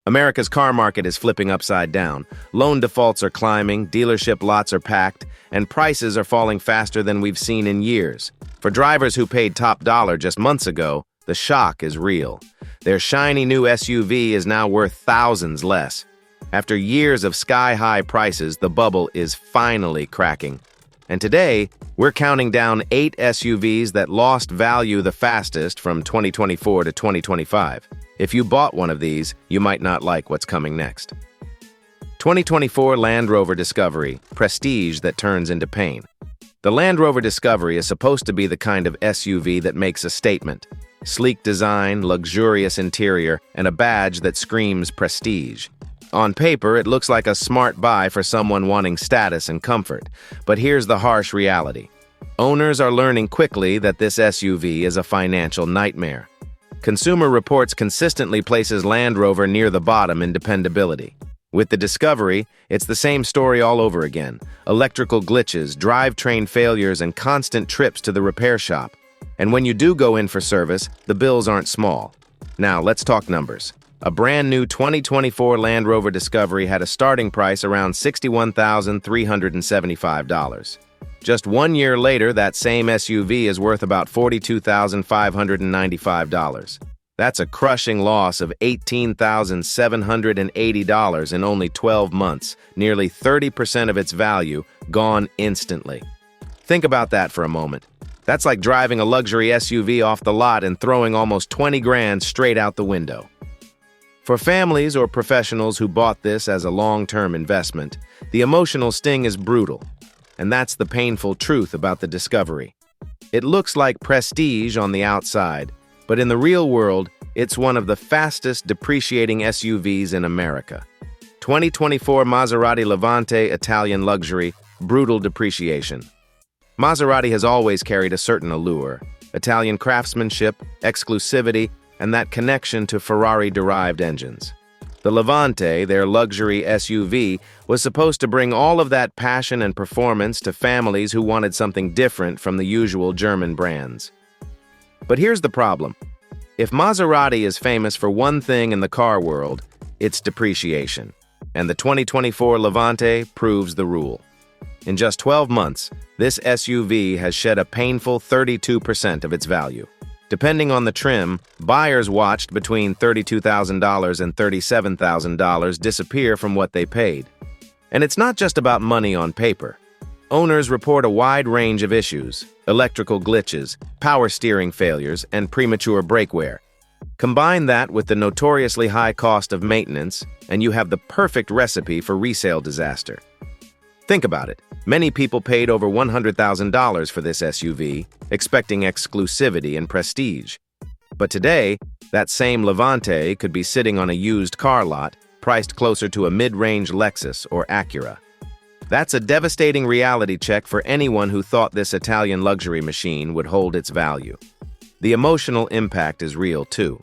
America's car market is flipping upside down. Loan defaults are climbing, dealership lots are packed, and prices are falling faster than we've seen in years. For drivers who paid top dollar just months ago, the shock is real. Their shiny new SUV is now worth thousands less. After years of sky-high prices, the bubble is finally cracking. And today, we're counting down 8 SUVs that lost value the fastest from 2024 to 2025. If you bought one of these, you might not like what's coming next. 2024 Land Rover Discovery, prestige that turns into pain. The Land Rover Discovery is supposed to be the kind of SUV that makes a statement. Sleek design, luxurious interior, and a badge that screams prestige. On paper, it looks like a smart buy for someone wanting status and comfort. But here's the harsh reality. Owners are learning quickly that this SUV is a financial nightmare. Consumer Reports consistently places Land Rover near the bottom in dependability. With the Discovery, it's the same story all over again. Electrical glitches, drivetrain failures, and constant trips to the repair shop. And when you do go in for service, the bills aren't small. Now, let's talk numbers. A brand new 2024 Land Rover Discovery had a starting price around $61,375. Just 1 year later, that same SUV is worth about $42,595. That's a crushing loss of $18,780 in only 12 months, nearly 30% of its value gone instantly. Think about that for a moment. That's like driving a luxury SUV off the lot and throwing almost 20 grand straight out the window. For families or professionals who bought this as a long-term investment, the emotional sting is brutal. And that's the painful truth about the Discovery. It looks like prestige on the outside, but in the real world, it's one of the fastest depreciating SUVs in America. 2024 Maserati Levante Italian Luxury, brutal depreciation. Maserati has always carried a certain allure, Italian craftsmanship, exclusivity, and that connection to Ferrari-derived engines. The Levante, their luxury SUV, was supposed to bring all of that passion and performance to families who wanted something different from the usual German brands. But here's the problem. If Maserati is famous for one thing in the car world, it's depreciation. And the 2024 Levante proves the rule. In just 12 months, this SUV has shed a painful 32% of its value. Depending on the trim, buyers watched between $32,000 and $37,000 disappear from what they paid. And it's not just about money on paper. Owners report a wide range of issues: electrical glitches, power steering failures, and premature brake wear. Combine that with the notoriously high cost of maintenance, and you have the perfect recipe for resale disaster. Think about it. Many people paid over $100,000 for this SUV, expecting exclusivity and prestige. But today, that same Levante could be sitting on a used car lot, priced closer to a mid-range Lexus or Acura. That's a devastating reality check for anyone who thought this Italian luxury machine would hold its value. The emotional impact is real, too.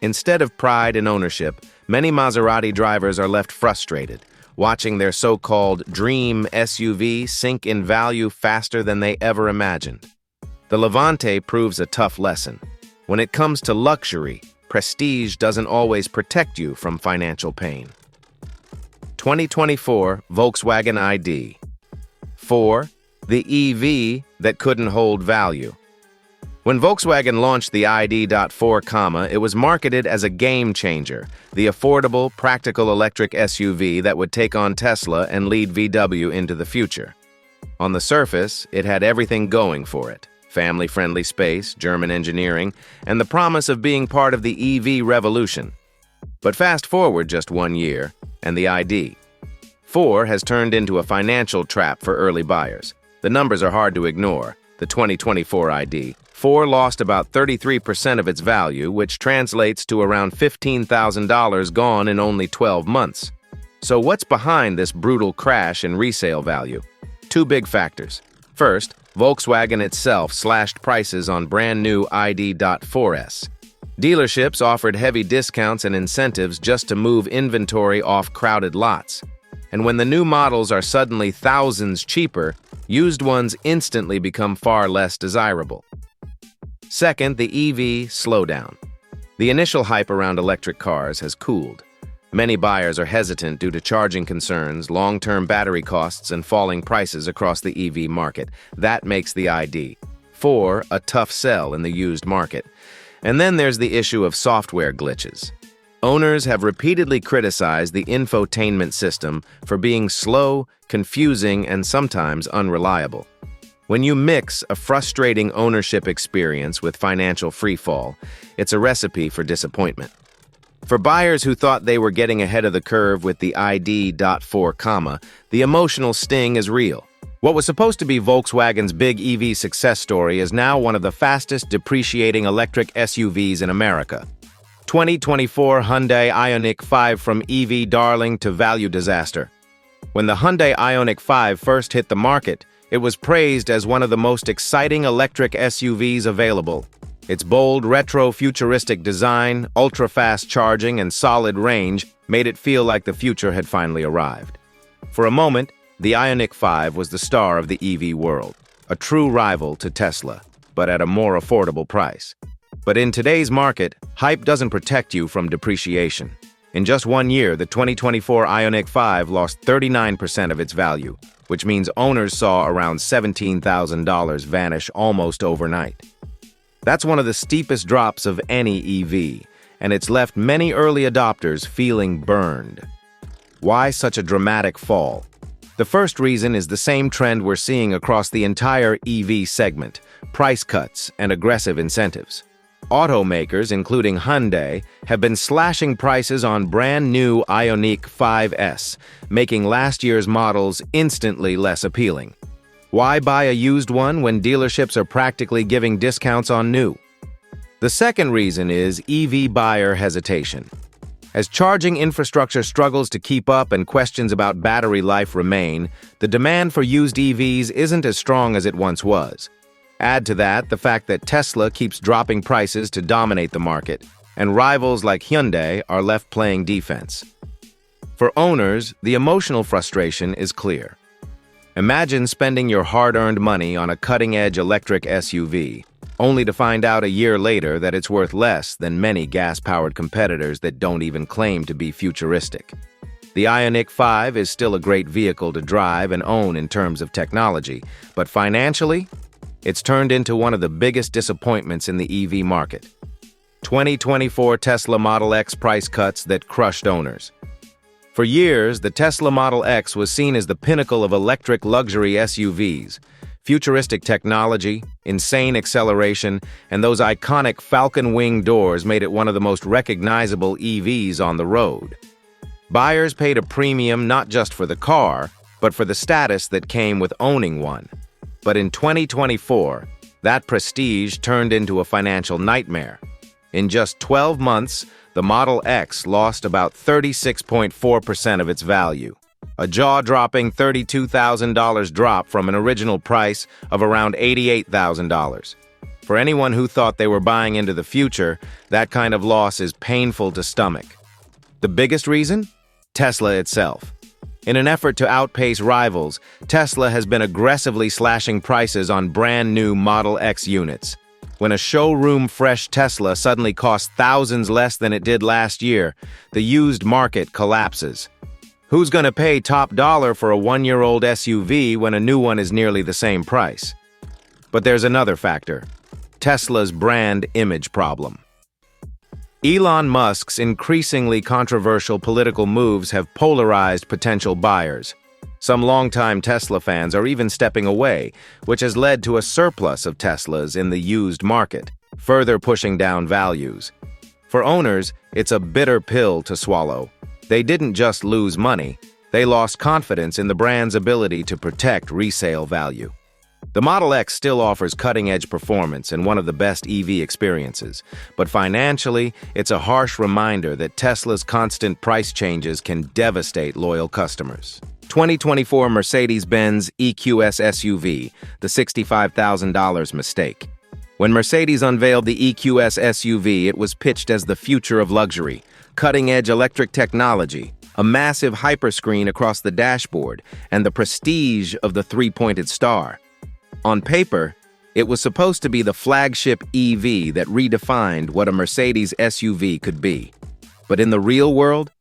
Instead of pride in ownership, many Maserati drivers are left frustrated, watching their so-called dream SUV sink in value faster than they ever imagined. The Levante proves a tough lesson. When it comes to luxury, prestige doesn't always protect you from financial pain. 2024 Volkswagen ID. 4. The EV that couldn't hold value. When Volkswagen launched the ID.4, it was marketed as a game changer, the affordable, practical electric SUV that would take on Tesla and lead VW into the future. On the surface, it had everything going for it: family-friendly space, German engineering, and the promise of being part of the EV revolution. But fast forward just 1 year, and the ID.4 has turned into a financial trap for early buyers. The numbers are hard to ignore. The 2024 ID.4 lost about 33% of its value, which translates to around $15,000 gone in only 12 months. So what's behind this brutal crash in resale value? Two big factors. First, Volkswagen itself slashed prices on brand new ID.4s. Dealerships offered heavy discounts and incentives just to move inventory off crowded lots. And when the new models are suddenly thousands cheaper, used ones instantly become far less desirable. Second, the EV slowdown. The initial hype around electric cars has cooled. Many buyers are hesitant due to charging concerns, long-term battery costs, and falling prices across the EV market. That makes the ID. 4, a tough sell in the used market. And then there's the issue of software glitches. Owners have repeatedly criticized the infotainment system for being slow, confusing, and sometimes unreliable. When you mix a frustrating ownership experience with financial freefall, it's a recipe for disappointment. For buyers who thought they were getting ahead of the curve with the ID.4, the emotional sting is real. What was supposed to be Volkswagen's big EV success story is now one of the fastest depreciating electric SUVs in America. 2024 Hyundai Ioniq 5 from EV darling to value disaster. When the Hyundai Ioniq 5 first hit the market, it was praised as one of the most exciting electric SUVs available. Its bold, retro-futuristic design, ultra-fast charging, and solid range made it feel like the future had finally arrived. For a moment, the Ioniq 5 was the star of the EV world, a true rival to Tesla, but at a more affordable price. But in today's market, hype doesn't protect you from depreciation. In just 1 year, the 2024 Ioniq 5 lost 39% of its value, which means owners saw around $17,000 vanish almost overnight. That's one of the steepest drops of any EV, and it's left many early adopters feeling burned. Why such a dramatic fall? The first reason is the same trend we're seeing across the entire EV segment: price cuts and aggressive incentives. Automakers, including Hyundai, have been slashing prices on brand-new Ioniq 5S, making last year's models instantly less appealing. Why buy a used one when dealerships are practically giving discounts on new? The second reason is EV buyer hesitation. As charging infrastructure struggles to keep up and questions about battery life remain, the demand for used EVs isn't as strong as it once was. Add to that the fact that Tesla keeps dropping prices to dominate the market, and rivals like Hyundai are left playing defense. For owners, the emotional frustration is clear. Imagine spending your hard-earned money on a cutting-edge electric SUV, only to find out a year later that it's worth less than many gas-powered competitors that don't even claim to be futuristic. The Ioniq 5 is still a great vehicle to drive and own in terms of technology, but financially, it's turned into one of the biggest disappointments in the EV market. 2024 Tesla Model X price cuts that crushed owners. For years, the Tesla Model X was seen as the pinnacle of electric luxury SUVs. Futuristic technology, insane acceleration, and those iconic falcon wing doors made it one of the most recognizable EVs on the road. Buyers paid a premium not just for the car, but for the status that came with owning one. But in 2024, that prestige turned into a financial nightmare. In just 12 months, the Model X lost about 36.4% of its value, a jaw-dropping $32,000 drop from an original price of around $88,000. For anyone who thought they were buying into the future, that kind of loss is painful to stomach. The biggest reason? Tesla itself. In an effort to outpace rivals, Tesla has been aggressively slashing prices on brand-new Model X units. When a showroom-fresh Tesla suddenly costs thousands less than it did last year, the used market collapses. Who's going to pay top dollar for a 1-year-old SUV when a new one is nearly the same price? But there's another factor: Tesla's brand image problem. Elon Musk's increasingly controversial political moves have polarized potential buyers. Some longtime Tesla fans are even stepping away, which has led to a surplus of Teslas in the used market, further pushing down values. For owners, it's a bitter pill to swallow. They didn't just lose money, they lost confidence in the brand's ability to protect resale value. The Model X still offers cutting-edge performance and one of the best EV experiences, but financially, it's a harsh reminder that Tesla's constant price changes can devastate loyal customers. 2024 Mercedes-Benz EQS SUV, the $65,000 mistake. When Mercedes unveiled the EQS SUV, it was pitched as the future of luxury, cutting-edge electric technology, a massive hyperscreen across the dashboard, and the prestige of the three-pointed star. On paper, it was supposed to be the flagship EV that redefined what a Mercedes SUV could be. But in the real world,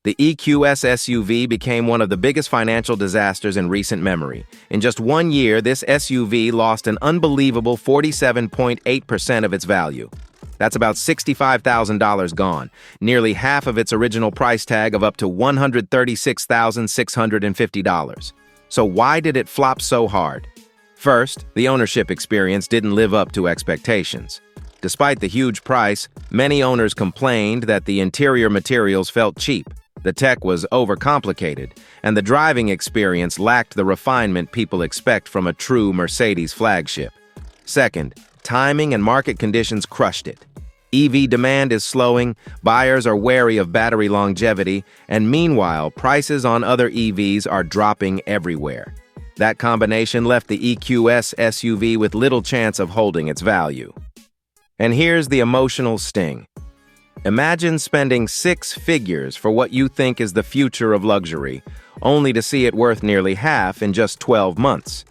The EQS SUV became one of the biggest financial disasters in recent memory. In just 1 year, this SUV lost an unbelievable 47.8% of its value. That's about $65,000 gone, nearly half of its original price tag of up to $136,650. So why did it flop so hard? First, the ownership experience didn't live up to expectations. Despite the huge price, many owners complained that the interior materials felt cheap, the tech was overcomplicated, and the driving experience lacked the refinement people expect from a true Mercedes flagship. Second, timing and market conditions crushed it. EV demand is slowing, buyers are wary of battery longevity, and meanwhile, prices on other EVs are dropping everywhere. That combination left the EQS SUV with little chance of holding its value. And here's the emotional sting. Imagine spending 6 figures for what you think is the future of luxury, only to see it worth nearly half in just 12 months.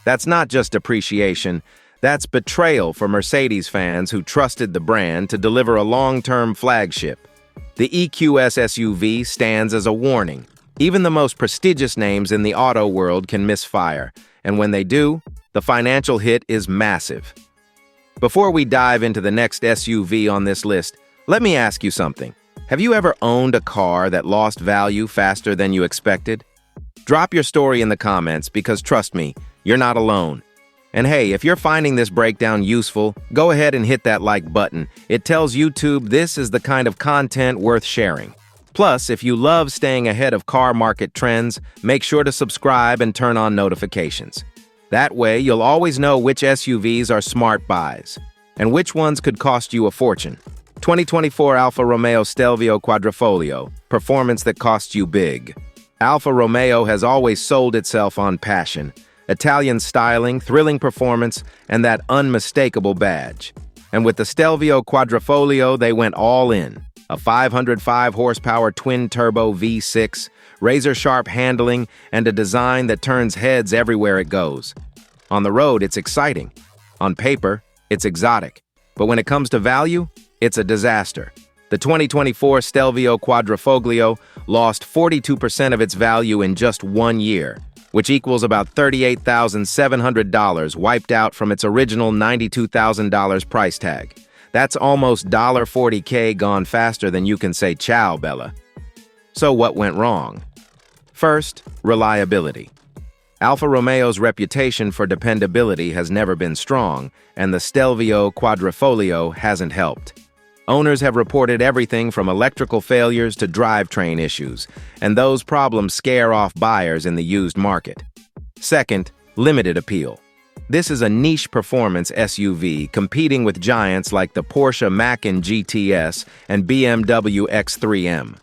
That's not just depreciation, that's betrayal for Mercedes fans who trusted the brand to deliver a long-term flagship. The EQS SUV stands as a warning. Even the most prestigious names in the auto world can misfire, and when they do, the financial hit is massive. Before we dive into the next SUV on this list, let me ask you something. Have you ever owned a car that lost value faster than you expected? Drop your story in the comments because trust me, you're not alone. And hey, if you're finding this breakdown useful, go ahead and hit that like button. It tells YouTube this is the kind of content worth sharing. Plus, if you love staying ahead of car market trends, make sure to subscribe and turn on notifications. That way, you'll always know which SUVs are smart buys and which ones could cost you a fortune. 2024 Alfa Romeo Stelvio Quadrifoglio, performance that costs you big. Alfa Romeo has always sold itself on passion, Italian styling, thrilling performance, and that unmistakable badge. And with the Stelvio Quadrifoglio, they went all in. A 505 horsepower twin-turbo V6, razor-sharp handling, and a design that turns heads everywhere it goes. On the road, it's exciting. On paper, it's exotic. But when it comes to value, it's a disaster. The 2024 Stelvio Quadrifoglio lost 42% of its value in just 1 year, which equals about $38,700 wiped out from its original $92,000 price tag. That's almost $40K gone faster than you can say ciao, Bella. So what went wrong? First, reliability. Alfa Romeo's reputation for dependability has never been strong, and the Stelvio Quadrifoglio hasn't helped. Owners have reported everything from electrical failures to drivetrain issues, and those problems scare off buyers in the used market. Second, limited appeal. This is a niche performance SUV competing with giants like the Porsche Macan GTS and BMW X3M.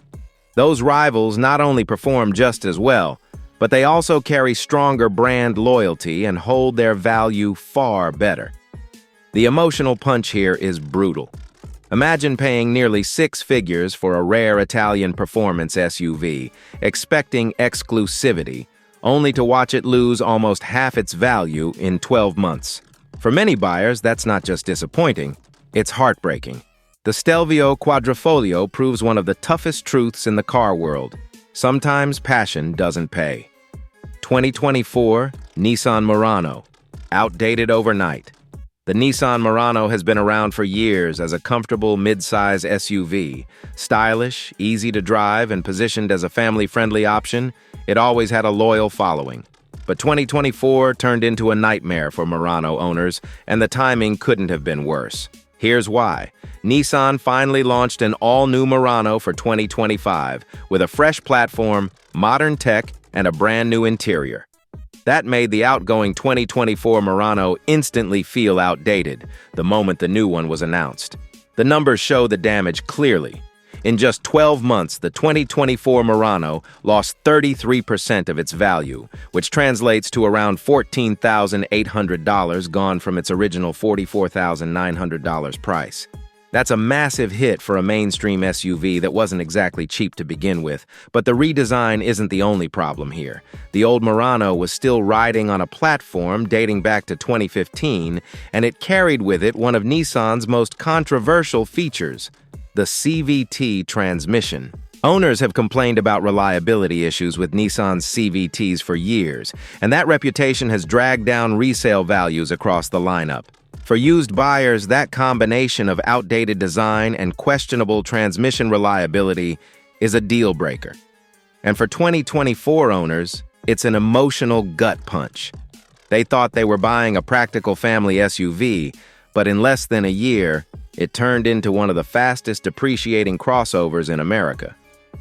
Those rivals not only perform just as well, but they also carry stronger brand loyalty and hold their value far better. The emotional punch here is brutal. Imagine paying nearly 6 figures for a rare Italian performance SUV, expecting exclusivity, only to watch it lose almost half its value in 12 months. For many buyers, that's not just disappointing, it's heartbreaking. The Stelvio Quadrifoglio proves one of the toughest truths in the car world. Sometimes passion doesn't pay. 2024 Nissan Murano, outdated overnight. The Nissan Murano has been around for years as a comfortable mid-size SUV. Stylish, easy to drive, and positioned as a family-friendly option, it always had a loyal following. But 2024 turned into a nightmare for Murano owners, and the timing couldn't have been worse. Here's why. Nissan finally launched an all-new Murano for 2025 with a fresh platform, modern tech, and a brand-new interior. That made the outgoing 2024 Murano instantly feel outdated the moment the new one was announced. The numbers show the damage clearly. In just 12 months, the 2024 Murano lost 33% of its value, which translates to around $14,800 gone from its original $44,900 price. That's a massive hit for a mainstream SUV that wasn't exactly cheap to begin with, but the redesign isn't the only problem here. The old Murano was still riding on a platform dating back to 2015, and it carried with it one of Nissan's most controversial features, the CVT transmission. Owners have complained about reliability issues with Nissan's CVTs for years, and that reputation has dragged down resale values across the lineup. For used buyers, that combination of outdated design and questionable transmission reliability is a deal breaker. And for 2024 owners, it's an emotional gut punch. They thought they were buying a practical family SUV, but in less than a year, it turned into one of the fastest depreciating crossovers in America.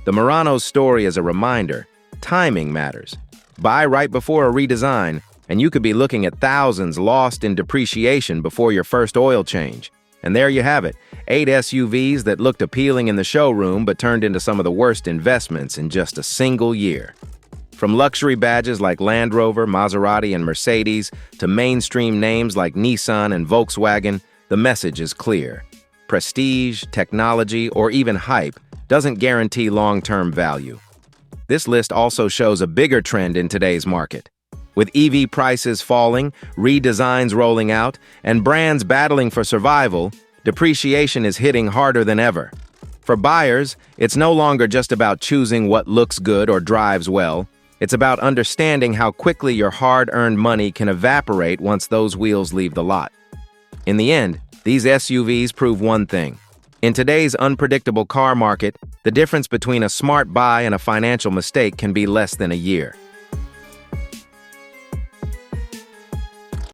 The Murano's story is a reminder: timing matters. Buy right before a redesign, and you could be looking at thousands lost in depreciation before your first oil change. And there you have it, 8 SUVs that looked appealing in the showroom but turned into some of the worst investments in just a single year. From luxury badges like Land Rover, Maserati, and Mercedes to mainstream names like Nissan and Volkswagen, the message is clear. Prestige, technology, or even hype doesn't guarantee long-term value. This list also shows a bigger trend in today's market. With EV prices falling, redesigns rolling out, and brands battling for survival, depreciation is hitting harder than ever. For buyers, it's no longer just about choosing what looks good or drives well. It's about understanding how quickly your hard-earned money can evaporate once those wheels leave the lot. In the end, these SUVs prove one thing. In today's unpredictable car market, the difference between a smart buy and a financial mistake can be less than a year.